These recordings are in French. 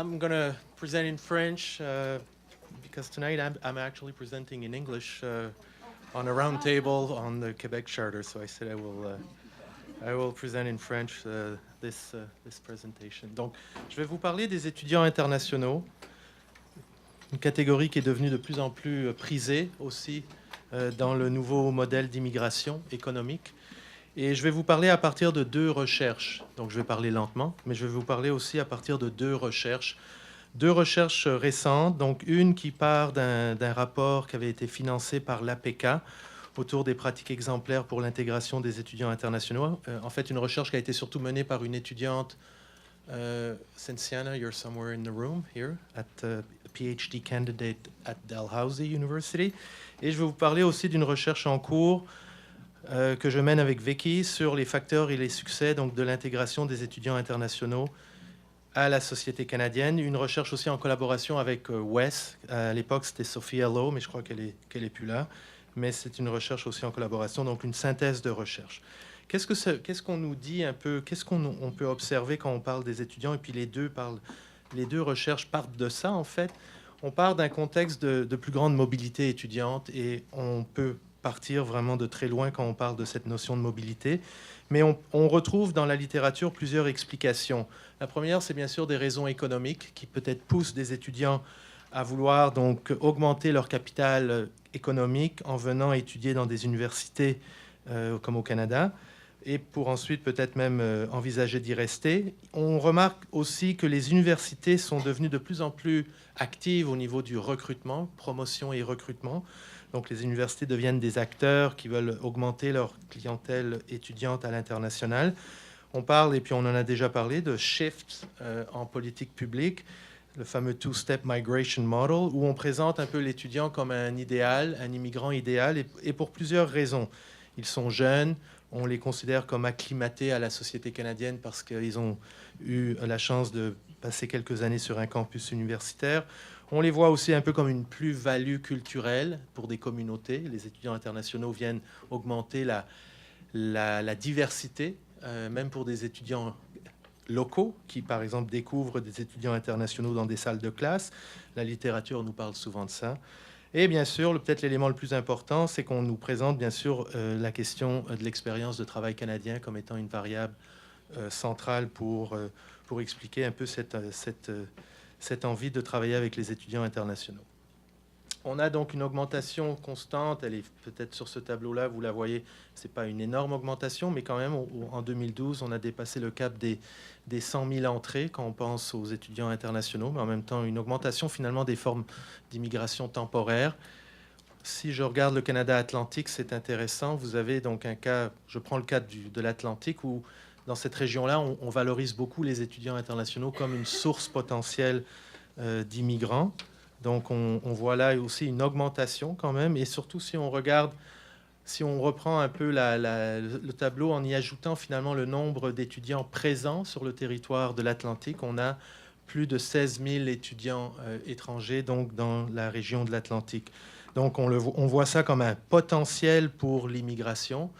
I'm going to present in French because tonight I'm actually presenting in English on a round table on the Quebec Charter. So I said I will present in French this presentation. Donc, je vais vous parler des étudiants internationaux, une catégorie qui est devenue de plus en plus prisée aussi dans le nouveau modèle d'immigration économique. Et je vais vous parler à partir de deux recherches. Donc je vais parler lentement, mais je vais vous parler aussi à partir de deux recherches. Deux recherches récentes, donc une qui part d'un rapport qui avait été financé par l'APK autour des pratiques exemplaires pour l'intégration des étudiants internationaux. En fait, une recherche qui a été surtout menée par une étudiante, Cynthiana, you're somewhere in the room here, at a PhD candidate at Dalhousie University. Et je vais vous parler aussi d'une recherche en cours que je mène avec Vicky sur les facteurs et les succès donc, de l'intégration des étudiants internationaux à la société canadienne. Une recherche aussi en collaboration avec Wes. À l'époque, c'était Sophia Lowe, mais je crois qu'elle est plus là. Mais c'est une recherche aussi en collaboration, donc une synthèse de recherche. Qu'est-ce qu'on nous dit un peu? Qu'est-ce qu'on peut observer quand on parle des étudiants? Et puis les deux recherches partent de ça, en fait. On part d'un contexte de plus grande mobilité étudiante et on peut partir vraiment de très loin quand on parle de cette notion de mobilité. Mais on retrouve dans la littérature plusieurs explications. La première, c'est bien sûr des raisons économiques qui peut-être poussent des étudiants à vouloir donc augmenter leur capital économique en venant étudier dans des universités comme au Canada et pour ensuite peut-être même envisager d'y rester. On remarque aussi que les universités sont devenues de plus en plus actives au niveau du recrutement, promotion et recrutement. Donc les universités deviennent des acteurs qui veulent augmenter leur clientèle étudiante à l'international. On parle, et puis on en a déjà parlé, de shift en politique publique, le fameux two-step migration model, où on présente un peu l'étudiant comme un idéal, un immigrant idéal, et pour plusieurs raisons. Ils sont jeunes, on les considère comme acclimatés à la société canadienne parce qu'ils ont eu la chance de passer quelques années sur un campus universitaire. On les voit aussi un peu comme une plus-value culturelle pour des communautés. Les étudiants internationaux viennent augmenter la diversité, même pour des étudiants locaux qui, par exemple, découvrent des étudiants internationaux dans des salles de classe. La littérature nous parle souvent de ça. Et bien sûr, peut-être l'élément le plus important, c'est qu'on nous présente bien sûr la question de l'expérience de travail canadien comme étant une variable centrale pour expliquer un peu cette envie de travailler avec les étudiants internationaux. On a donc une augmentation constante, elle est peut-être sur ce tableau-là, vous la voyez, ce n'est pas une énorme augmentation, mais quand même, en 2012, on a dépassé le cap des 100 000 entrées quand on pense aux étudiants internationaux, mais en même temps, une augmentation finalement des formes d'immigration temporaire. Si je regarde le Canada Atlantique, c'est intéressant. Vous avez donc un cas, je prends le cas de l'Atlantique, où dans cette région-là, on valorise beaucoup les étudiants internationaux comme une source potentielle d'immigrants. Donc, on voit là aussi une augmentation quand même. Et surtout, si on regarde, si on reprend un peu le tableau en y ajoutant finalement le nombre d'étudiants présents sur le territoire de l'Atlantique, on a plus de 16 000 étudiants étrangers donc dans la région de l'Atlantique. Donc, on voit ça comme un potentiel pour l'immigration.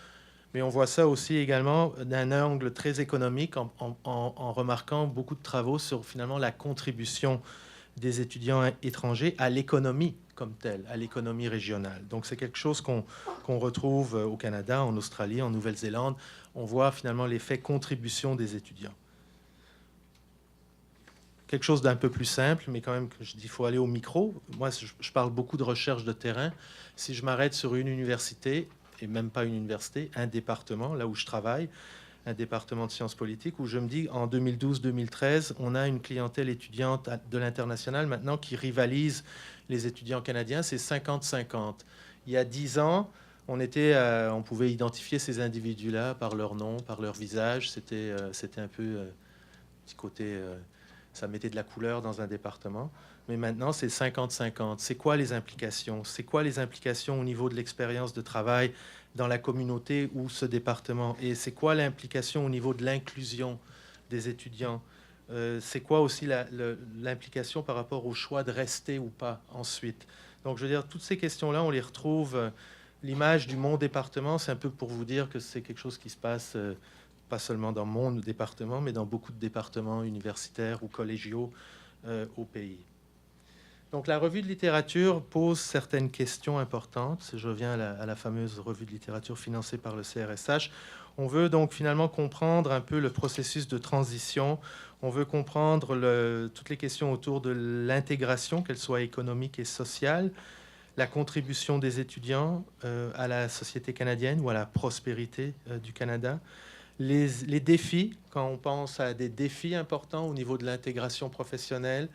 Mais on voit ça aussi également d'un angle très économique en remarquant beaucoup de travaux sur finalement la contribution des étudiants étrangers à l'économie comme telle, à l'économie régionale. Donc c'est quelque chose qu'on retrouve au Canada, en Australie, en Nouvelle-Zélande. On voit finalement l'effet contribution des étudiants. Quelque chose d'un peu plus simple, mais quand même, que je dis, il faut aller au micro. Moi, je parle beaucoup de recherche de terrain. Si je m'arrête sur une université, et même pas une université, un département, là où je travaille, un département de sciences politiques, où je me dis, en 2012-2013, on a une clientèle étudiante de l'international maintenant qui rivalise les étudiants canadiens, c'est 50-50. Il y a 10 ans, on pouvait identifier ces individus-là par leur nom, par leur visage. C'était un peu petit côté, ça mettait de la couleur dans un département. Mais maintenant, c'est 50-50. C'est quoi les implications? C'est quoi les implications au niveau de l'expérience de travail dans la communauté ou ce département? Et c'est quoi l'implication au niveau de l'inclusion des étudiants? C'est quoi aussi l'implication par rapport au choix de rester ou pas ensuite? Donc, je veux dire, toutes ces questions-là, on les retrouve. L'image du mon département, c'est un peu pour vous dire que c'est quelque chose qui se passe pas seulement dans mon département, mais dans beaucoup de départements universitaires ou collégiaux au pays. Donc la revue de littérature pose certaines questions importantes. Je reviens à la fameuse revue de littérature financée par le CRSH. On veut donc finalement comprendre un peu le processus de transition. On veut comprendre toutes les questions autour de l'intégration, qu'elle soit économique et sociale, la contribution des étudiants à la société canadienne ou à la prospérité du Canada, les défis, quand on pense à des défis importants au niveau de l'intégration professionnelle,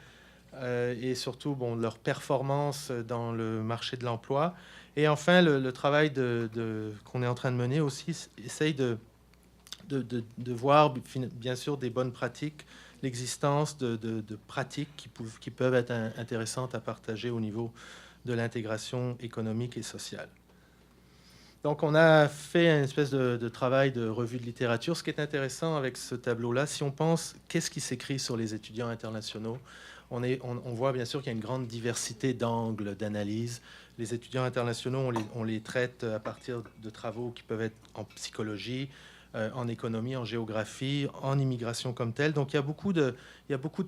et surtout leur performance dans le marché de l'emploi. Et enfin, le travail qu'on est en train de mener aussi essaye de voir, bien sûr, des bonnes pratiques, l'existence de pratiques qui peuvent être intéressantes à partager au niveau de l'intégration économique et sociale. Donc, on a fait une espèce de travail de revue de littérature. Ce qui est intéressant avec ce tableau-là, si on pense qu'est-ce qui s'écrit sur les étudiants internationaux, on voit bien sûr qu'il y a une grande diversité d'angles d'analyse. Les étudiants internationaux, on les traite à partir de travaux qui peuvent être en psychologie, en économie, en géographie, en immigration comme telle. Donc il y a beaucoup de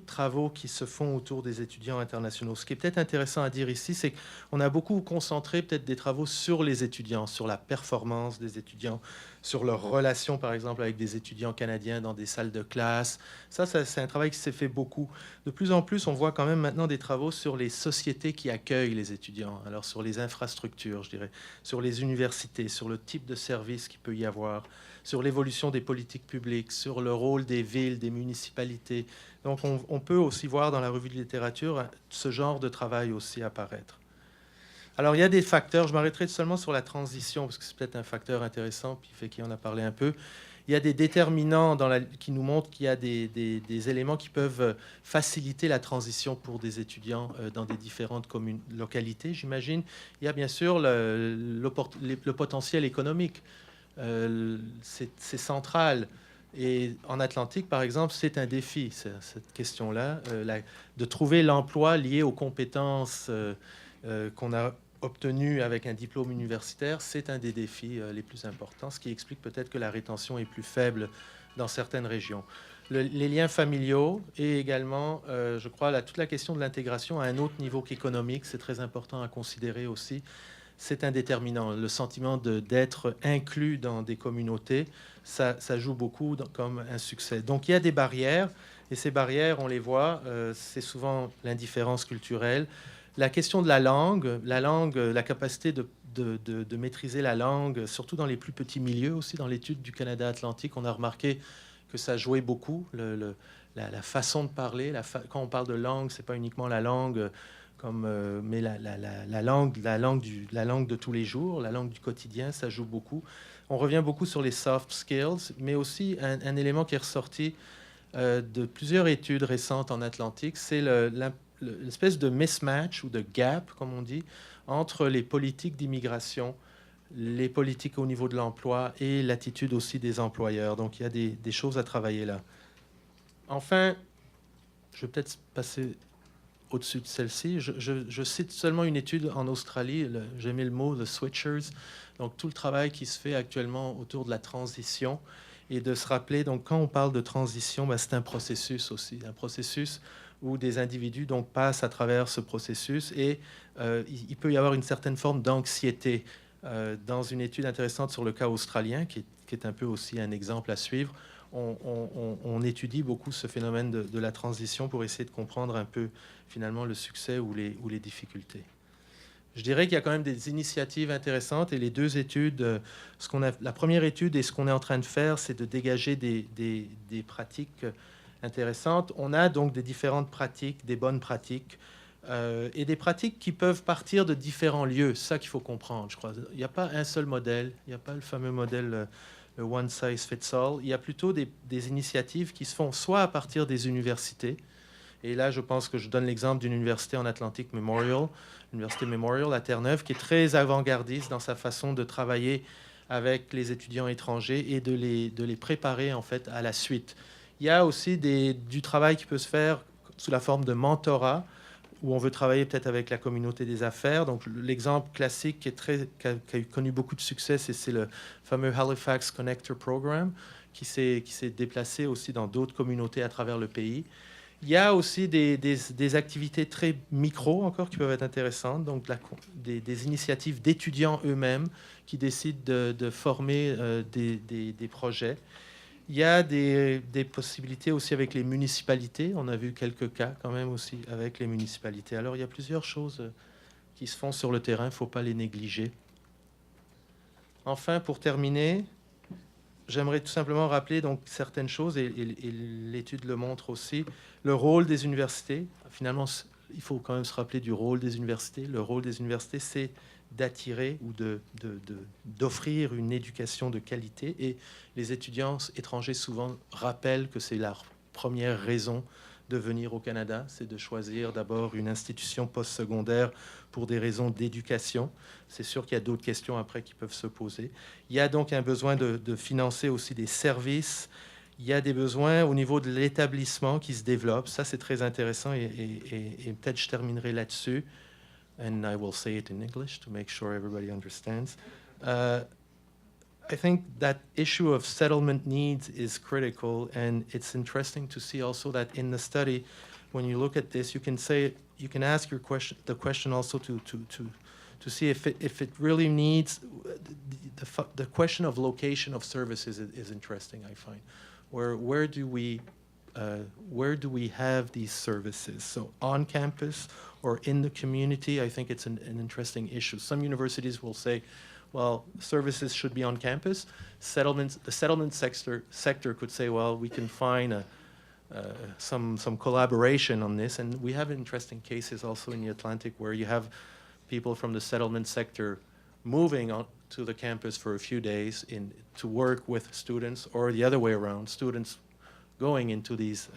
travaux qui se font autour des étudiants internationaux. Ce qui est peut-être intéressant à dire ici, c'est qu'on a beaucoup concentré peut-être des travaux sur les étudiants, sur la performance des étudiants, sur leur relation par exemple avec des étudiants canadiens dans des salles de classe. Ça c'est un travail qui s'est fait beaucoup. De plus en plus, on voit quand même maintenant des travaux sur les sociétés qui accueillent les étudiants. Alors sur les infrastructures, je dirais, sur les universités, sur le type de service qu'il peut y avoir, sur l'évolution des politiques publiques, sur le rôle des villes, des municipalités. Donc on peut aussi voir dans la revue de littérature ce genre de travail aussi apparaître. Alors il y a des facteurs, je m'arrêterai seulement sur la transition, parce que c'est peut-être un facteur intéressant, puis fait qu'il en a parlé un peu. Il y a des déterminants qui nous montrent qu'il y a des éléments qui peuvent faciliter la transition pour des étudiants dans des différentes localités, j'imagine. Il y a bien sûr le potentiel économique. C'est central. Et en Atlantique, par exemple, c'est un défi, cette question-là, de trouver l'emploi lié aux compétences qu'on a obtenues avec un diplôme universitaire. C'est un des défis les plus importants, ce qui explique peut-être que la rétention est plus faible dans certaines régions. Les liens familiaux et également, je crois, toute la question de l'intégration à un autre niveau qu'économique, c'est très important à considérer aussi. C'est un déterminant. Le sentiment d'être inclus dans des communautés, ça joue beaucoup comme un succès. Donc il y a des barrières, et ces barrières, on les voit, c'est souvent l'indifférence culturelle. La question de la langue, la capacité de maîtriser la langue, surtout dans les plus petits milieux aussi, dans l'étude du Canada Atlantique, on a remarqué que ça jouait beaucoup, la façon de parler. Quand on parle de langue, c'est pas uniquement la langue mais la langue de tous les jours, la langue du quotidien, ça joue beaucoup. On revient beaucoup sur les soft skills, mais aussi un élément qui est ressorti de plusieurs études récentes en Atlantique, c'est l'espèce de mismatch ou de gap, comme on dit, entre les politiques d'immigration, les politiques au niveau de l'emploi et l'attitude aussi des employeurs. Donc il y a des choses à travailler là. Enfin, je vais peut-être passer au-dessus de celle-ci. Je cite seulement une étude en Australie, j'ai mis le mot « the switchers », donc tout le travail qui se fait actuellement autour de la transition, et de se rappeler, donc quand on parle de transition, ben, c'est un processus aussi, un processus où des individus donc, passent à travers ce processus, et il peut y avoir une certaine forme d'anxiété. Dans une étude intéressante sur le cas australien, qui est un peu aussi un exemple à suivre, on étudie beaucoup ce phénomène de la transition pour essayer de comprendre un peu finalement le succès ou les difficultés. Je dirais qu'il y a quand même des initiatives intéressantes, et les deux études, la première étude et ce qu'on est en train de faire, c'est de dégager des pratiques intéressantes. On a donc des différentes pratiques, des bonnes pratiques, et des pratiques qui peuvent partir de différents lieux. C'est ça qu'il faut comprendre, je crois. Il n'y a pas un seul modèle, il n'y a pas le fameux modèle le one size fits all. Il y a plutôt des initiatives qui se font soit à partir des universités, et là je pense que je donne l'exemple d'une université en Atlantic Memorial, l'université Memorial à Terre-Neuve, qui est très avant-gardiste dans sa façon de travailler avec les étudiants étrangers et de les préparer en fait à la suite. Il y a aussi du travail qui peut se faire sous la forme de mentorat, où on veut travailler peut-être avec la communauté des affaires. Donc l'exemple classique qui a connu beaucoup de succès, c'est le fameux Halifax Connector Program, qui s'est déplacé aussi dans d'autres communautés à travers le pays. Il y a aussi des activités très micro encore qui peuvent être intéressantes, donc des initiatives d'étudiants eux-mêmes qui décident de former des projets. Il y a des possibilités aussi avec les municipalités. On a vu quelques cas quand même aussi avec les municipalités. Alors il y a plusieurs choses qui se font sur le terrain, il ne faut pas les négliger. Enfin, pour terminer, j'aimerais tout simplement rappeler donc certaines choses, et l'étude le montre aussi, le rôle des universités. Finalement, il faut quand même se rappeler du rôle des universités. Le rôle des universités, c'est d'attirer ou d'offrir une éducation de qualité. Et les étudiants étrangers souvent rappellent que c'est leur première raison de venir au Canada, c'est de choisir d'abord une institution postsecondaire pour des raisons d'éducation. C'est sûr qu'il y a d'autres questions après qui peuvent se poser. Il y a donc un besoin de financer aussi des services. Il y a des besoins au niveau de l'établissement qui se développent. Ça, c'est très intéressant et peut-être je terminerai là-dessus. And I will say it in English to make sure everybody understands. I think that issue of settlement needs is critical, and it's interesting to see also that in the study, when you look at this, you can ask the question also to see if it really needs the question of location of services is interesting. I find where do we have these services? So on campus or in the community? I think it's an interesting issue. Some universities will say, well, services should be on campus. The settlement sector could say, well, we can find some collaboration on this. And we have interesting cases also in the Atlantic where you have people from the settlement sector moving on to the campus for a few days to work with students, or the other way around, students going into these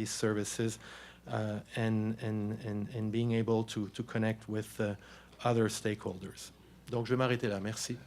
services and being able to connect with other stakeholders. Donc, je vais m'arrêter là. Merci.